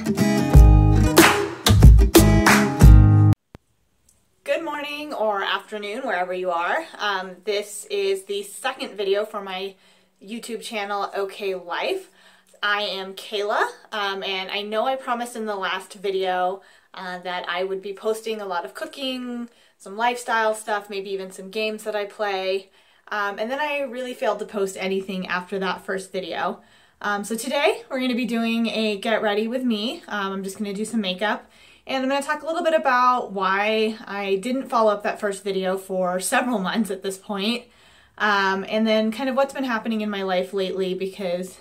Good morning or afternoon, wherever you are. This is the second video for my YouTube channel, OK Life. I am Kayla, and I know I promised in the last video that I would be posting a lot of cooking, some lifestyle stuff, maybe even some games that I play, and then I really failed to post anything after that first video. So today we're going to be doing a get ready with me. I'm just going to do some makeup. And I'm going to talk a little bit about why I didn't follow up that first video for several months at this point. And then kind of what's been happening in my life lately, because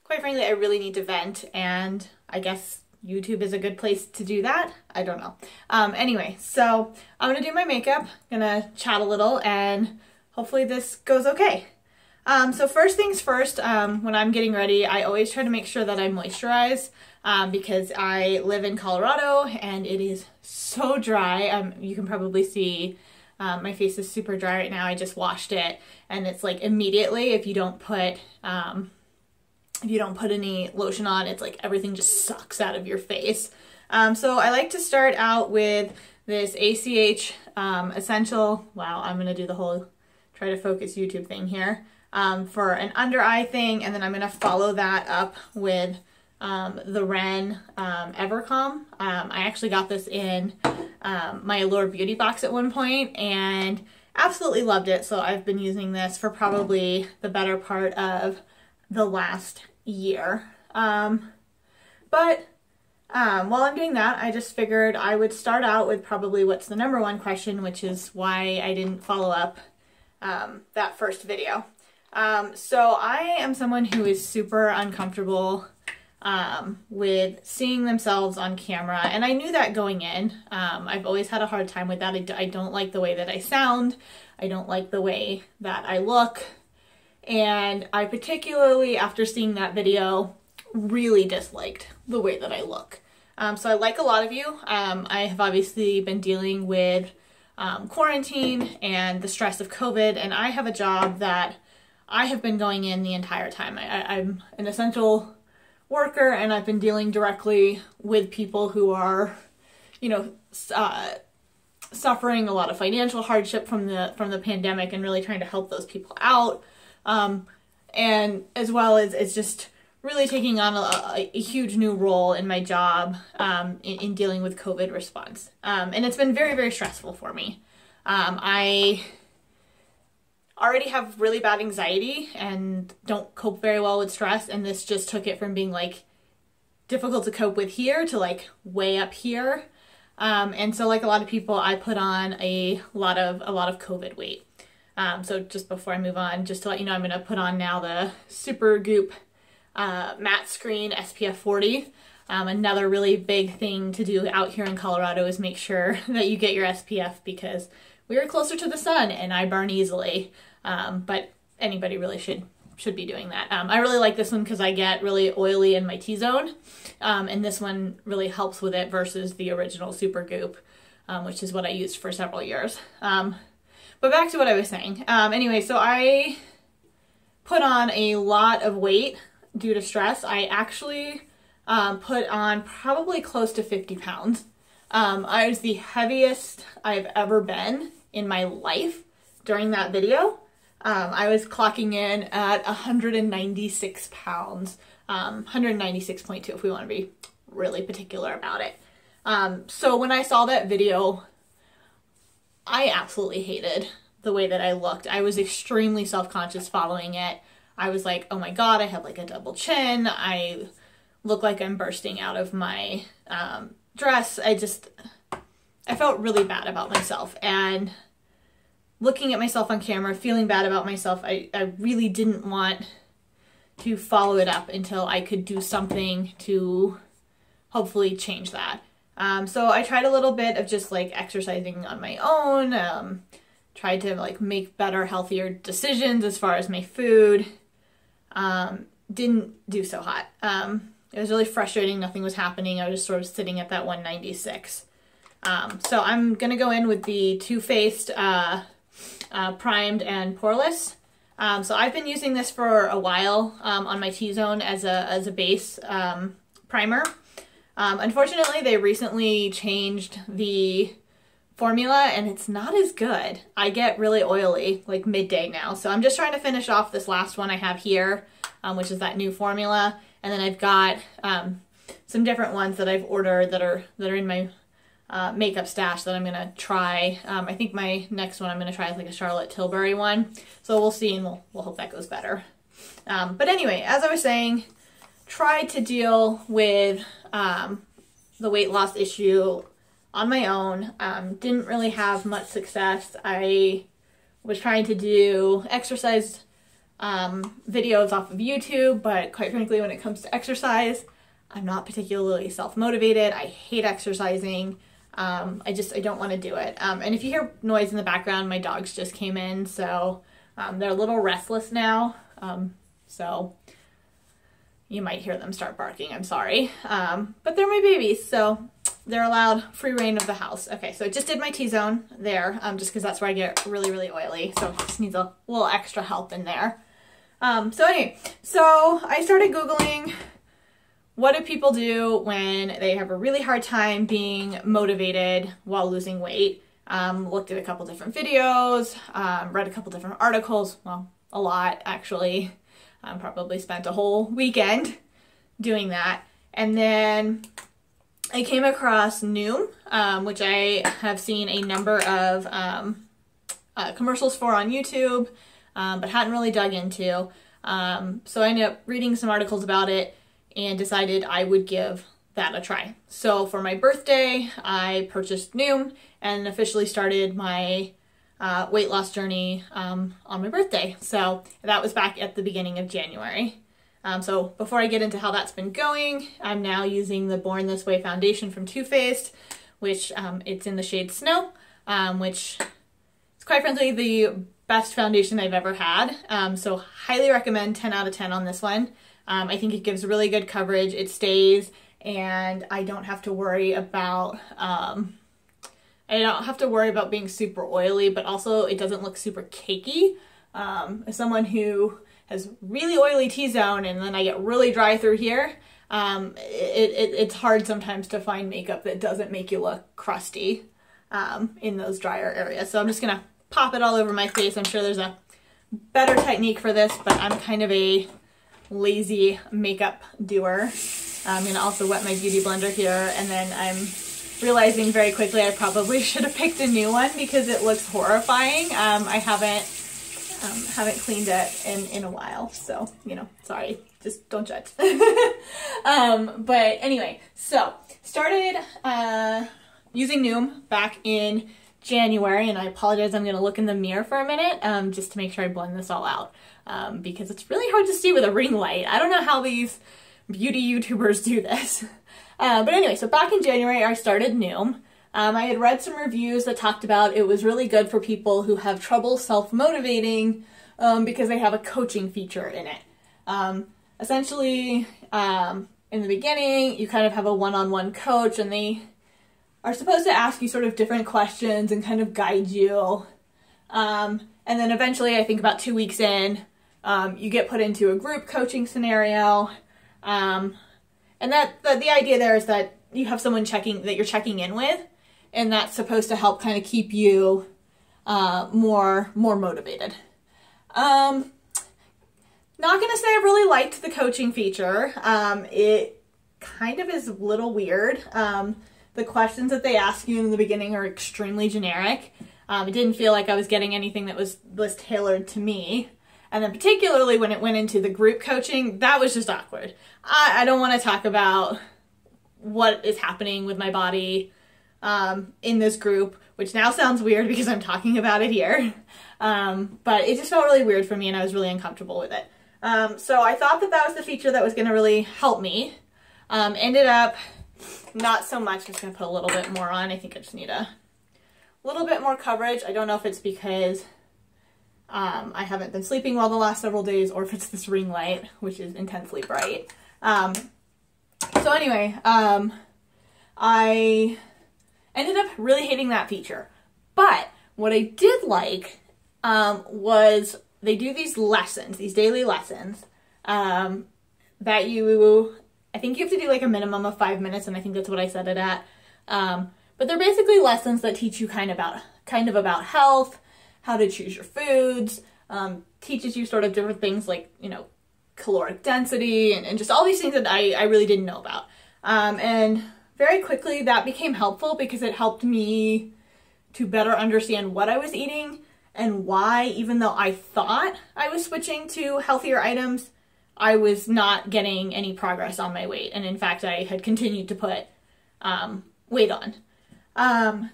quite frankly, I really need to vent, and I guess YouTube is a good place to do that. I don't know. Anyway, so I'm going to do my makeup, going to chat a little, and hopefully this goes okay. So first things first, when I'm getting ready, I always try to make sure that I moisturize. Because I live in Colorado and it is so dry. You can probably see my face is super dry right now. I just washed it, and it's like immediately, if you don't put any lotion on, it's like everything just sucks out of your face. So I like to start out with this ACH Essential. Wow, I'm gonna do the whole try to focus YouTube thing here, for an under eye thing, and then I'm gonna follow that up with the Ren Evercalm. I actually got this in my Allure beauty box at one point and absolutely loved it. So I've been using this for probably the better part of the last year. While I'm doing that, I just figured I would start out with probably what's the number one question, which is why I didn't follow up that first video. So I am someone who is super uncomfortable with seeing themselves on camera, and I knew that going in. I've always had a hard time with that. I don't like the way that I sound. I don't like the way that I look, and I particularly, after seeing that video, really disliked the way that I look. So I like a lot of you. I have obviously been dealing with quarantine and the stress of COVID, and I have a job that I have been going in the entire time. I'm an essential worker, and I've been dealing directly with people who are, you know, suffering a lot of financial hardship from the pandemic, and really trying to help those people out, and as well as it's just really taking on a huge new role in my job in dealing with COVID response, and it's been very, very stressful for me. I already have really bad anxiety and don't cope very well with stress, and this just took it from being like difficult to cope with here to like way up here. And so, like a lot of people, I put on a lot of COVID weight. So just before I move on, just to let you know, I'm going to put on now the Super Goop matte screen SPF 40. Another really big thing to do out here in Colorado is make sure that you get your SPF, because we are closer to the sun and I burn easily, but anybody really should be doing that. I really like this one because I get really oily in my T-zone, and this one really helps with it versus the original Super Goop, which is what I used for several years. But back to what I was saying. Anyway, so I put on a lot of weight due to stress. I actually put on probably close to 50 pounds. I was the heaviest I've ever been in my life during that video. I was clocking in at 196 pounds, 196.2 if we want to be really particular about it. So when I saw that video, I absolutely hated the way that I looked. I was extremely self-conscious following it. I was like, oh my God, I have like a double chin. I look like I'm bursting out of my dress. I felt really bad about myself, and looking at myself on camera, feeling bad about myself, I really didn't want to follow it up until I could do something to hopefully change that. So I tried a little bit of just like exercising on my own, tried to like make better, healthier decisions as far as my food. Didn't do so hot. It was really frustrating. Nothing was happening. I was just sort of sitting at that 196. So I'm going to go in with the Too Faced Primed and Poreless. So I've been using this for a while on my T-zone as a base primer. Unfortunately, they recently changed the formula and it's not as good. I get really oily like midday now. So I'm just trying to finish off this last one I have here, which is that new formula. And then I've got some different ones that I've ordered that are in my makeup stash that I'm going to try. I think my next one I'm going to try is like a Charlotte Tilbury one. So we'll see and we'll hope that goes better. But anyway, as I was saying, tried to deal with the weight loss issue on my own. Didn't really have much success. I was trying to do exercise videos off of YouTube, but quite frankly, when it comes to exercise, I'm not particularly self-motivated. I hate exercising. I don't want to do it. And if you hear noise in the background, my dogs just came in, so they're a little restless now. So you might hear them start barking. I'm sorry. But they're my babies, so they're allowed free reign of the house. Okay, so I just did my T-zone there, just because that's where I get really, really oily. So it just needs a little extra help in there. So anyway, so I started Googling what do people do when they have a really hard time being motivated while losing weight. Looked at a couple different videos, read a couple different articles, well, a lot actually. Probably spent a whole weekend doing that. And then I came across Noom, which I have seen a number of commercials for on YouTube, but hadn't really dug into. So I ended up reading some articles about it and decided I would give that a try. So for my birthday, I purchased Noom and officially started my weight loss journey on my birthday. So that was back at the beginning of January. So before I get into how that's been going, I'm now using the Born This Way foundation from Too Faced, which it's in the shade Snow, which is quite frankly the best foundation I've ever had. So highly recommend 10 out of 10 on this one. I think it gives really good coverage. It stays, and I don't have to worry about being super oily, but also it doesn't look super cakey. As someone who has really oily T-zone and then I get really dry through here, it's hard sometimes to find makeup that doesn't make you look crusty in those drier areas. So I'm just gonna pop it all over my face. I'm sure there's a better technique for this, but I'm kind of a lazy makeup doer. I'm gonna also wet my beauty blender here, and then I'm realizing very quickly I probably should have picked a new one because it looks horrifying. I haven't cleaned it in a while, so sorry, just don't judge. But anyway, so started using Noom back in January, and I apologize, I'm gonna look in the mirror for a minute just to make sure I blend this all out, because it's really hard to see with a ring light. I don't know how these beauty YouTubers do this. But anyway, so back in January, I started Noom. I had read some reviews that talked about it was really good for people who have trouble self-motivating because they have a coaching feature in it. Essentially, in the beginning, you kind of have a one-on-one coach, and they are supposed to ask you sort of different questions and kind of guide you. And then eventually, I think about 2 weeks in, you get put into a group coaching scenario. And the idea there is that you have someone you're checking in with, and that's supposed to help kind of keep you more motivated. Not gonna say I really liked the coaching feature. It kind of is a little weird. The questions that they ask you in the beginning are extremely generic. It didn't feel like I was getting anything that was tailored to me. And then particularly when it went into the group coaching, that was just awkward. I don't want to talk about what is happening with my body in this group, which now sounds weird because I'm talking about it here. But it just felt really weird for me, and I was really uncomfortable with it. So I thought that was the feature that was going to really help me. Ended up not so much. I'm just going to put a little bit more on. I think I just need a little bit more coverage. I don't know if it's because I haven't been sleeping well the last several days, or if it's this ring light, which is intensely bright. So anyway, I ended up really hating that feature. But what I did like was they do these lessons, these daily lessons, that you I think you have to do like a minimum of 5 minutes, and I think that's what I set it at. But they're basically lessons that teach you kind of about health, how to choose your foods, teaches you sort of different things like, you know, caloric density and just all these things that I really didn't know about. And very quickly that became helpful because it helped me to better understand what I was eating and why, even though I thought I was switching to healthier items, I was not getting any progress on my weight. And in fact, I had continued to put weight on.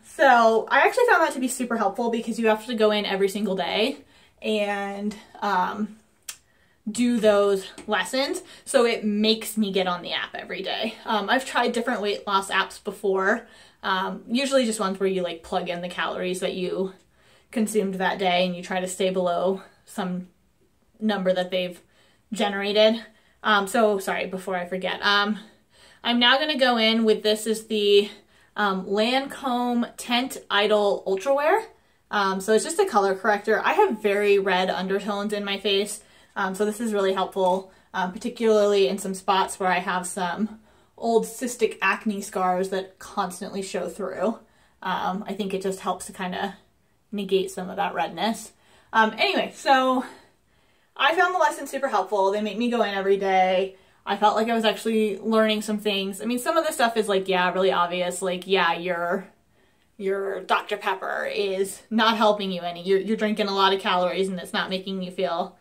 So I actually found that to be super helpful because you have to go in every single day and do those lessons. So it makes me get on the app every day. I've tried different weight loss apps before, usually just ones where you like plug in the calories that you consumed that day and you try to stay below some number that they've generated. So sorry, before I forget, I'm now going to go in with, this is the Lancome Tent Idol Ultrawear. So it's just a color corrector. I have very red undertones in my face, so this is really helpful, particularly in some spots where I have some old cystic acne scars that constantly show through. I think it just helps to kind of negate some of that redness. Anyway, so I found the lesson super helpful. They make me go in every day. I felt like I was actually learning some things. I mean, some of the stuff is like, yeah, really obvious. Like, yeah, your Dr. Pepper is not helping you any. You're drinking a lot of calories and it's not making you feel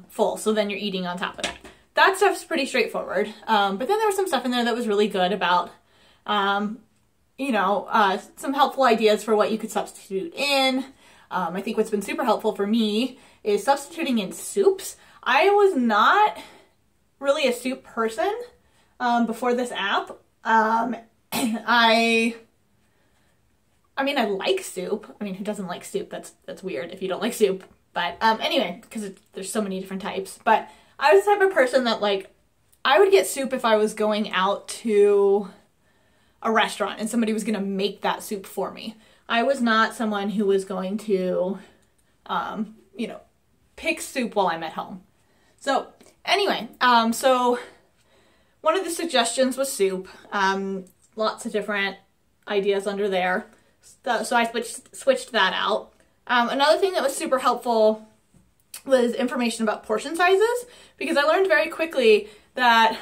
full. So then you're eating on top of that. That stuff's pretty straightforward. But then there was some stuff in there that was really good about, you know, some helpful ideas for what you could substitute in. I think what's been super helpful for me is substituting in soups. I was not really a soup person before this app. I mean, I like soup. I mean, who doesn't like soup? That's weird if you don't like soup. But anyway, because there's so many different types. But I was the type of person that, like, I would get soup if I was going out to a restaurant and somebody was going to make that soup for me. I was not someone who was going to, you know, pick soup while I'm at home. So anyway, so one of the suggestions was soup. Lots of different ideas under there. So I switched that out. Another thing that was super helpful was information about portion sizes, because I learned very quickly that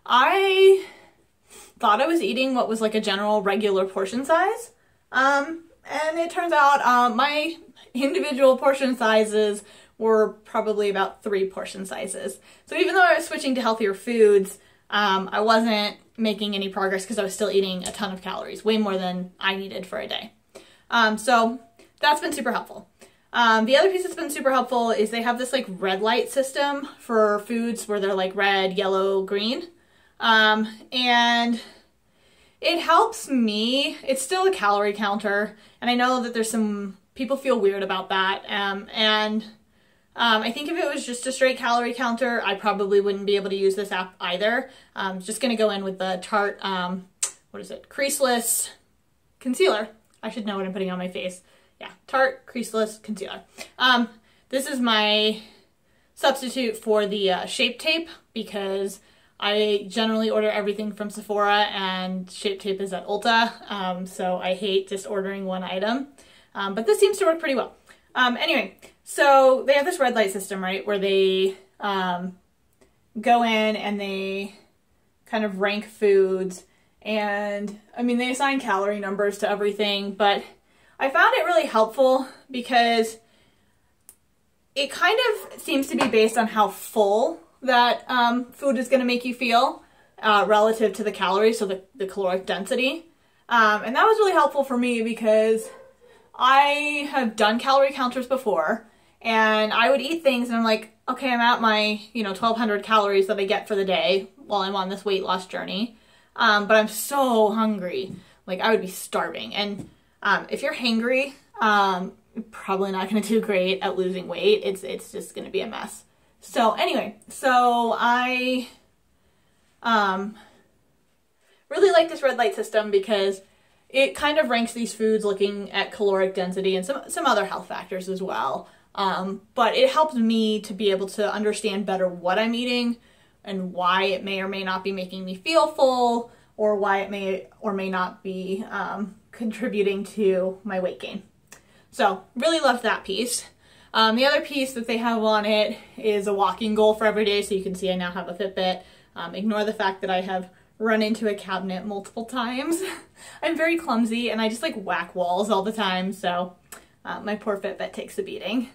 I thought I was eating what was like a general regular portion size. And it turns out my individual portion sizes were probably about 3 portion sizes. So even though I was switching to healthier foods, I wasn't making any progress because I was still eating a ton of calories, way more than I needed for a day. So that's been super helpful. The other piece that's been super helpful is they have this like red light system for foods where they're like red, yellow, green. And it helps me. It's still a calorie counter, and I know that there's some people feel weird about that. I think if it was just a straight calorie counter, I probably wouldn't be able to use this app either. I'm just going to go in with the Tarte, what is it? Creaseless Concealer. I should know what I'm putting on my face. Yeah, Tarte Creaseless Concealer. This is my substitute for the Shape Tape because I generally order everything from Sephora and Shape Tape is at Ulta, so I hate just ordering one item. But this seems to work pretty well. Anyway, so they have this red light system, right, where they go in and they kind of rank foods, and I mean, they assign calorie numbers to everything, but I found it really helpful because it kind of seems to be based on how full that food is going to make you feel relative to the calories, so the caloric density. And that was really helpful for me because I have done calorie counters before, and I would eat things and I'm like, okay, I'm at my, 1,200 calories that I get for the day while I'm on this weight loss journey. But I'm so hungry. Like, I would be starving. And if you're hangry, you're probably not going to do great at losing weight. It's just going to be a mess. So anyway, so I really like this red light system because it kind of ranks these foods looking at caloric density and some other health factors as well. But it helps me to be able to understand better what I'm eating, and why it may or may not be making me feel full, or why it may or may not be contributing to my weight gain. So really loved that piece. The other piece that they have on it is a walking goal for every day. So you can see I now have a Fitbit. Ignore the fact that I have run into a cabinet multiple times. I'm very clumsy and I just like whack walls all the time. So my poor Fitbit takes a beating.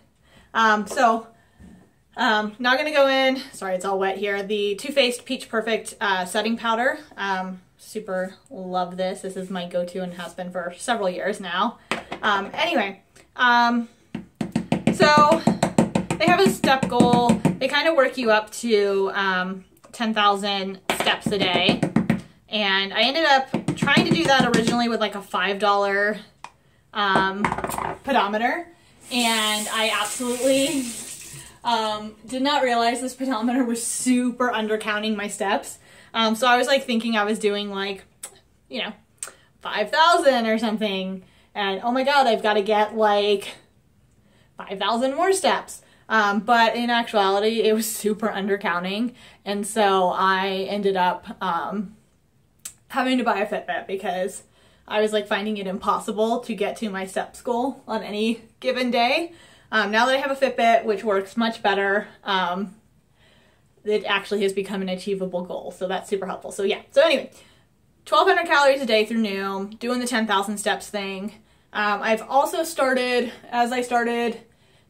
Now gonna go in, sorry it's all wet here, the Too Faced Peach Perfect setting powder. Super love this. This is my go-to and has been for several years now. So they have a step goal. They kind of work you up to 10,000 steps a day. And I ended up trying to do that originally with like a $5 pedometer. And I absolutely did not realize this pedometer was super undercounting my steps. So I was like thinking I was doing like, 5,000 or something. And oh my God, I've got to get like 5,000 more steps. But in actuality, it was super undercounting. And so I ended up having to buy a Fitbit because I was like finding it impossible to get to my steps goal on any given day. Now that I have a Fitbit, which works much better, it actually has become an achievable goal. So that's super helpful. So yeah, so anyway, 1,200 calories a day through Noom, doing the 10,000 steps thing. I've also started, as I started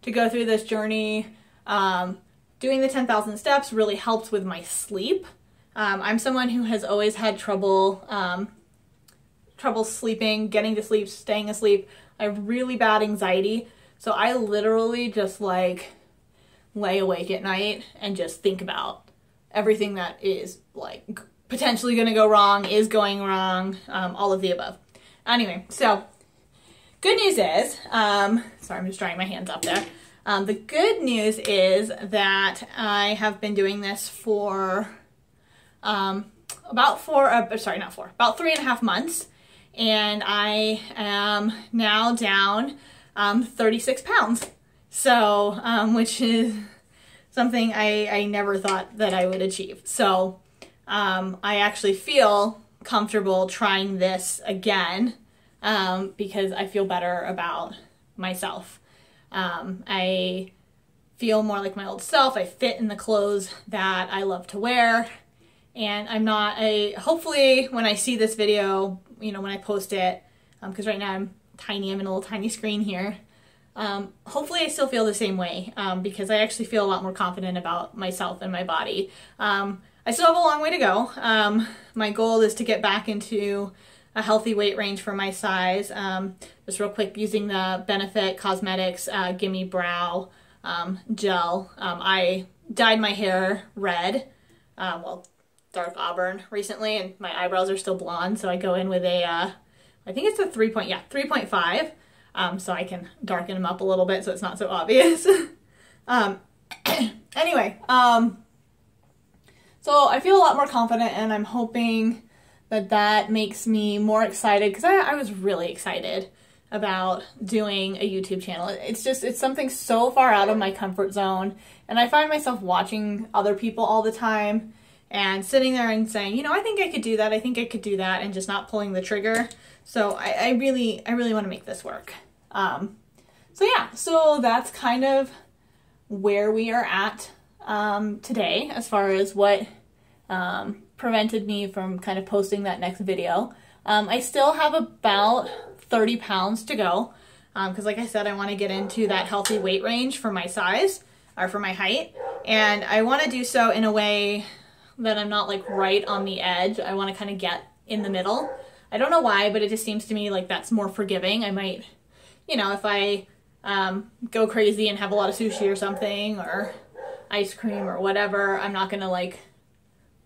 to go through this journey, doing the 10,000 steps really helps with my sleep. I'm someone who has always had trouble sleeping, getting to sleep, staying asleep. I have really bad anxiety. So I literally just like lay awake at night and just think about everything that is like potentially going to go wrong, is going wrong, all of the above. Anyway, so good news is, sorry, I'm just drying my hands up there. The good news is that I have been doing this for about 3.5 months, and I am now down 36 pounds. So, which is something I never thought that I would achieve. So, I actually feel comfortable trying this again, because I feel better about myself. I feel more like my old self. I fit in the clothes that I love to wear, and I'm not hopefully when I see this video, when I post it, because right now I'm tiny, I'm in a little tiny screen here. Hopefully I still feel the same way, because I actually feel a lot more confident about myself and my body. I still have a long way to go. My goal is to get back into a healthy weight range for my size. Just real quick, using the Benefit Cosmetics Gimme Brow gel. I dyed my hair red, dark auburn recently, and my eyebrows are still blonde, so I go in with a, I think it's a 3.5. So I can darken them up a little bit so it's not so obvious. Anyway, so I feel a lot more confident, and I'm hoping that makes me more excited, because I was really excited about doing a YouTube channel. It's something so far out of my comfort zone, and I find myself watching other people all the time and sitting there and saying, I think I could do that, I think I could do that, and just not pulling the trigger. So I really want to make this work. So yeah, so that's kind of where we are at today as far as what prevented me from kind of posting that next video. I still have about 30 pounds to go, because like I said, I want to get into that healthy weight range for my size, or for my height, and I want to do so in a way that I'm not like right on the edge. I want to kind of get in the middle. I don't know why, but it just seems to me like that's more forgiving. I might, if I go crazy and have a lot of sushi or something, or ice cream or whatever, I'm not gonna like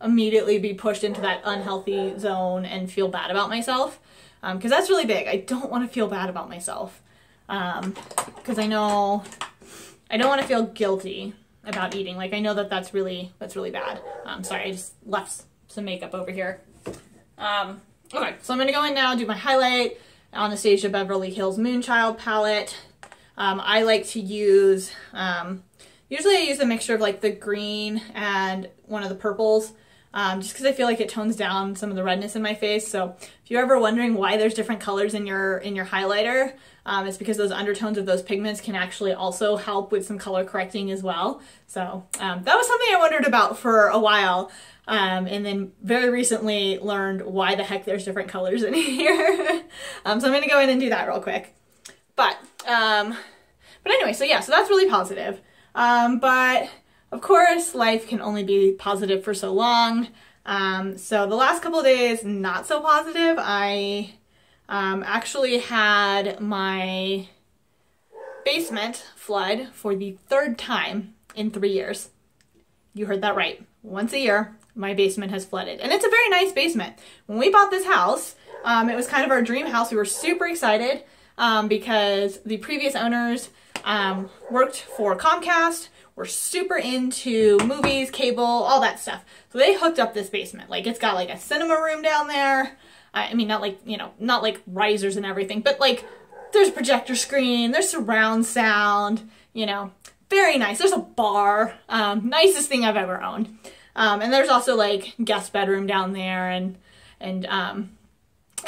immediately be pushed into that unhealthy zone and feel bad about myself, because that's really big. I don't want to feel bad about myself, because I don't want to feel guilty about eating. Like, I know that's really bad. Sorry, I just left some makeup over here. Okay, so I'm gonna go in now, do my highlight. Anastasia Beverly Hills Moonchild palette. I like to use Usually I use a mixture of like the green and one of the purples, just because I feel like it tones down some of the redness in my face. So if you're ever wondering why there's different colors in your highlighter, it's because those undertones of those pigments can actually also help with some color correcting as well. So that was something I wondered about for a while, and then very recently learned why the heck there's different colors in here. So I'm going to go in and do that real quick. But anyway, so yeah, so that's really positive. But of course, life can only be positive for so long. So the last couple of days, not so positive. I actually had my basement flood for the 3rd time in 3 years. You heard that right. Once a year, my basement has flooded. And it's a very nice basement. When we bought this house, it was kind of our dream house. We were super excited because the previous owners worked for Comcast, were super into movies, cable, all that stuff. So they hooked up this basement. Like, it's got like a cinema room down there. I mean, not like, you know, not like risers and everything, but like there's a projector screen, there's surround sound, you know, very nice. There's a bar, nicest thing I've ever owned. And there's also like guest bedroom down there and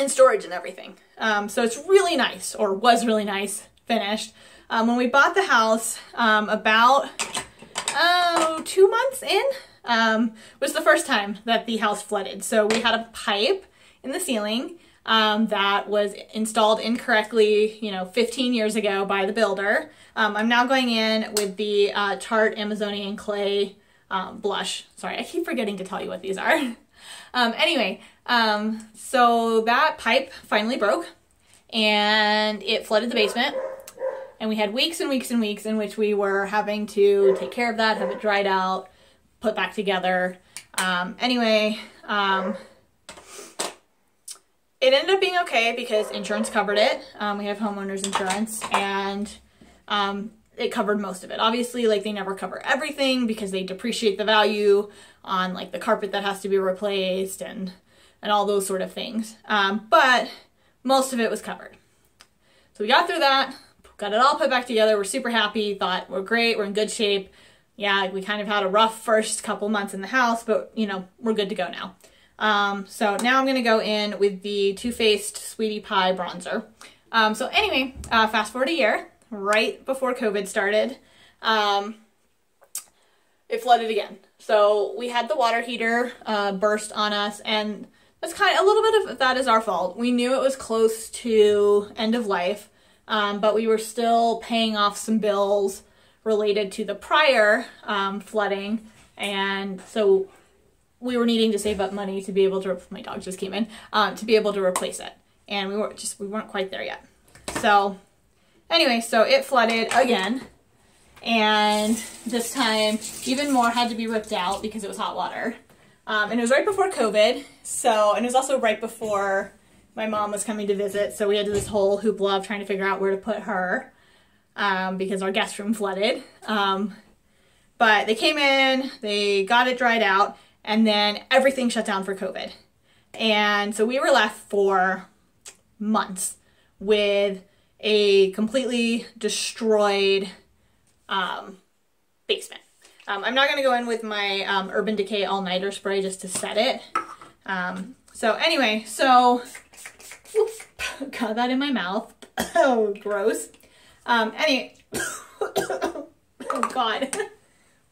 storage and everything. So it's really nice, or was really nice, finished. When we bought the house, about 2 months in, was the first time that the house flooded. So we had a pipe in the ceiling that was installed incorrectly, you know, 15 years ago by the builder. I'm now going in with the Tarte Amazonian Clay blush. Sorry, I keep forgetting to tell you what these are. Anyway, so that pipe finally broke and it flooded the basement. And we had weeks and weeks and weeks in which we were having to take care of that, have it dried out, put back together. Anyway, it ended up being okay because insurance covered it. We have homeowners insurance, and it covered most of it. Obviously, like, they never cover everything because they depreciate the value on like the carpet that has to be replaced and all those sort of things. But most of it was covered. So we got through that, got it all put back together. We're super happy, thought we're great, we're in good shape. Yeah, we kind of had a rough first couple months in the house, but you know, we're good to go now. So now I'm going to go in with the Too Faced Sweetie Pie bronzer. So anyway, fast forward a year, right before COVID started, it flooded again. So we had the water heater burst on us, and that's kind of, a little bit of that is our fault. We knew it was close to end of life, but we were still paying off some bills related to the prior flooding, and so we were needing to save up money to be able to, my dog just came in, to be able to replace it. And we weren't quite there yet. So anyway, so it flooded again. And this time even more had to be ripped out because it was hot water. And it was right before COVID. So, and it was also right before my mom was coming to visit. So we had this whole hoopla of trying to figure out where to put her, because our guest room flooded. But they came in, they got it dried out, and then everything shut down for COVID. And so we were left for months with a completely destroyed basement. I'm not going to go in with my Urban Decay All-Nighter spray just to set it. So anyway, so, oops, got that in my mouth. Oh, gross. Anyway, oh God.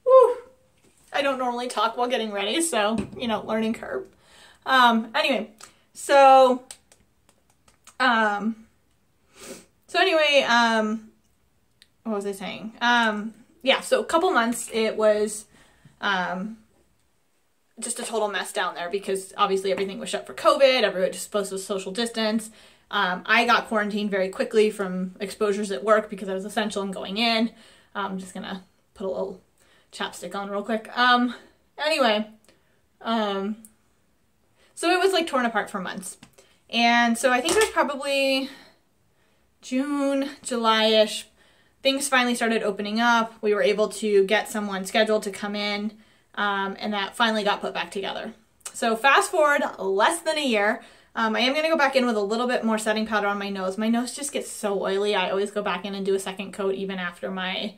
Woo. I don't normally talk while getting ready, so, you know, learning curve. Anyway, so anyway, what was I saying? Yeah, so a couple months it was, just a total mess down there because obviously everything was shut for COVID, everyone was supposed to social distance. I got quarantined very quickly from exposures at work because I was essential in going in. I'm just gonna put a little chapstick on real quick. Anyway, so it was like torn apart for months. And so I think it was probably June, July-ish, things finally started opening up. We were able to get someone scheduled to come in, and that finally got put back together. So fast forward less than a year, I am going to go back in with a little bit more setting powder on my nose. My nose just gets so oily. I always go back in and do a second coat even after my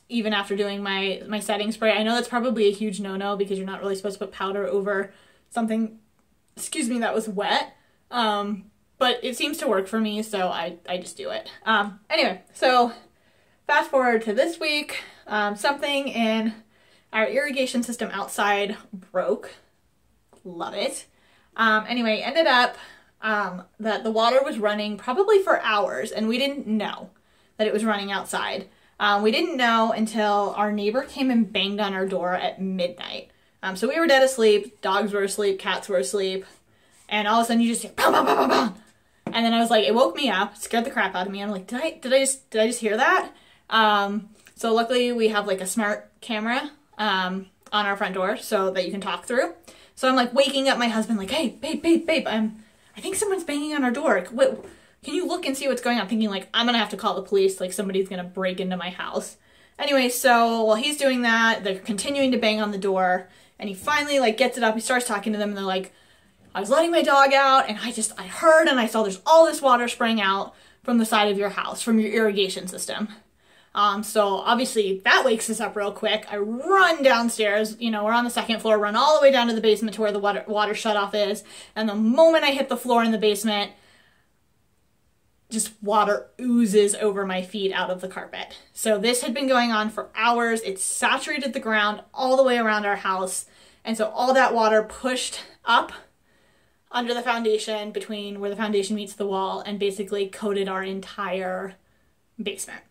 even after doing my setting spray. I know that's probably a huge no-no because you're not really supposed to put powder over something, excuse me, that was wet. But it seems to work for me, so I just do it. Anyway, so fast forward to this week, something in our irrigation system outside broke. Love it. Anyway, ended up that the water was running probably for hours, and we didn't know that it was running outside. We didn't know until our neighbor came and banged on our door at midnight. So we were dead asleep, dogs were asleep, cats were asleep, and all of a sudden you just hear bam, bam, bam, bam, bam. And then I was like, it woke me up, scared the crap out of me. I'm like, did I just hear that? So luckily we have like a smart camera on our front door so that you can talk through. So I'm like waking up my husband like, hey, babe, I think someone's banging on our door. Wait, can you look and see what's going on? Thinking like, I'm gonna have to call the police, like somebody's gonna break into my house. Anyway, so while he's doing that, they're continuing to bang on the door, and he finally like gets it up, he starts talking to them, and they're like, I was letting my dog out, and I heard and I saw there's all this water spraying out from the side of your house, from your irrigation system. So obviously that wakes us up real quick. I run downstairs, you know, we're on the second floor, run all the way down to the basement to where the water shutoff is, and the moment I hit the floor in the basement, just water oozes over my feet out of the carpet. So this had been going on for hours. It saturated the ground all the way around our house, and so all that water pushed up under the foundation, between where the foundation meets the wall, and basically coated our entire basement.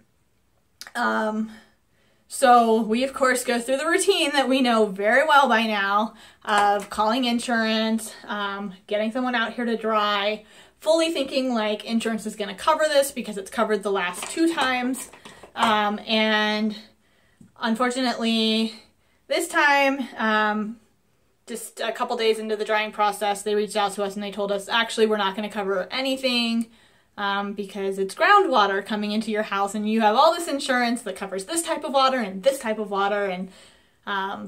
So we of course go through the routine that we know very well by now of calling insurance, getting someone out here to dry, fully thinking like insurance is going to cover this because it's covered the last 2 times. And unfortunately this time, just a couple days into the drying process, they reached out to us and they told us, actually, we're not going to cover anything because it's groundwater coming into your house and you have all this insurance that covers this type of water and this type of water, and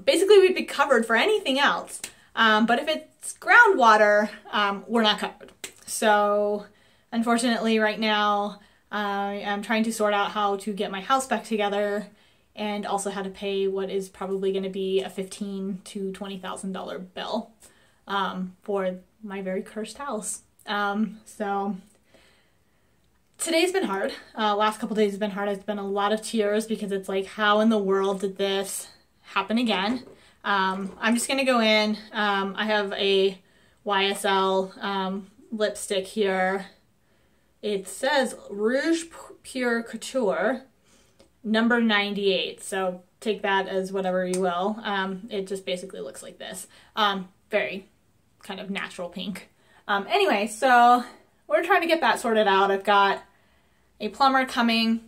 basically we'd be covered for anything else. But if it's groundwater, we're not covered. So unfortunately right now I'm trying to sort out how to get my house back together, and also how to pay what is probably going to be a $15,000 to $20,000 bill for my very cursed house. So today's been hard. Last couple days have been hard. It's been a lot of tears because it's like, how in the world did this happen again? I'm just going to go in. I have a YSL lipstick here. It says Rouge Pure Couture number 98, so take that as whatever you will. It just basically looks like this. Very kind of natural pink. Anyway, so we're trying to get that sorted out. I've got a plumber coming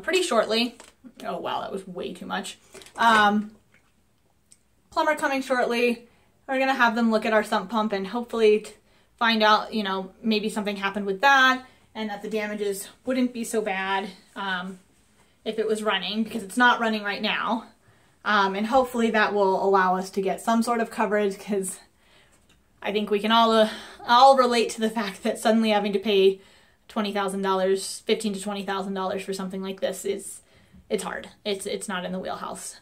pretty shortly. Oh wow, that was way too much. Plumber coming shortly. We're gonna have them look at our sump pump and hopefully find out, you know, maybe something happened with that and that the damages wouldn't be so bad if it was running, because it's not running right now. And hopefully that will allow us to get some sort of coverage, because I think we can all relate to the fact that suddenly having to pay $20,000, $15,000 to $20,000 for something like this it's hard. It's not in the wheelhouse.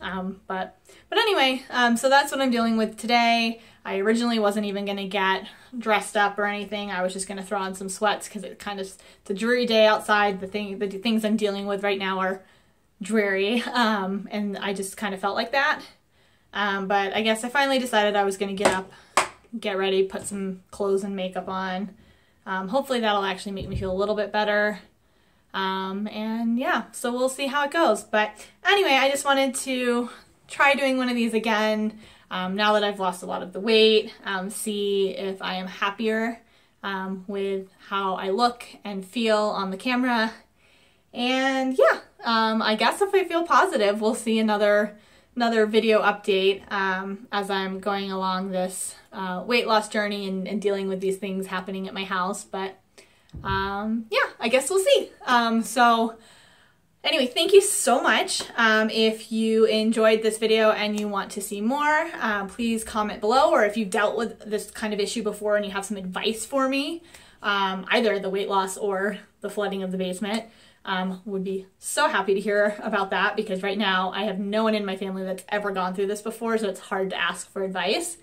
But anyway, so that's what I'm dealing with today. I originally wasn't even gonna get dressed up or anything. I was just gonna throw on some sweats because it's a dreary day outside. The things I'm dealing with right now are dreary, and I just kind of felt like that. But I guess I finally decided I was gonna get up, get ready, put some clothes and makeup on. Hopefully that'll actually make me feel a little bit better. And yeah, so we'll see how it goes. But anyway, I just wanted to try doing one of these again, now that I've lost a lot of the weight, see if I am happier with how I look and feel on the camera. And yeah, I guess if I feel positive, we'll see another video update as I'm going along this weight loss journey and dealing with these things happening at my house. But yeah, I guess we'll see. So anyway, thank you so much. If you enjoyed this video and you want to see more, please comment below, or if you've dealt with this kind of issue before and you have some advice for me, either the weight loss or the flooding of the basement, Would be so happy to hear about that, because right now I have no one in my family that's ever gone through this before, so it's hard to ask for advice.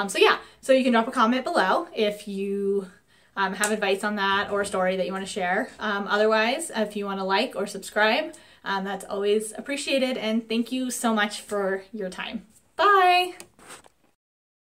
So yeah, so you can drop a comment below if you have advice on that or a story that you want to share. Otherwise, if you want to like or subscribe, that's always appreciated, and thank you so much for your time. Bye!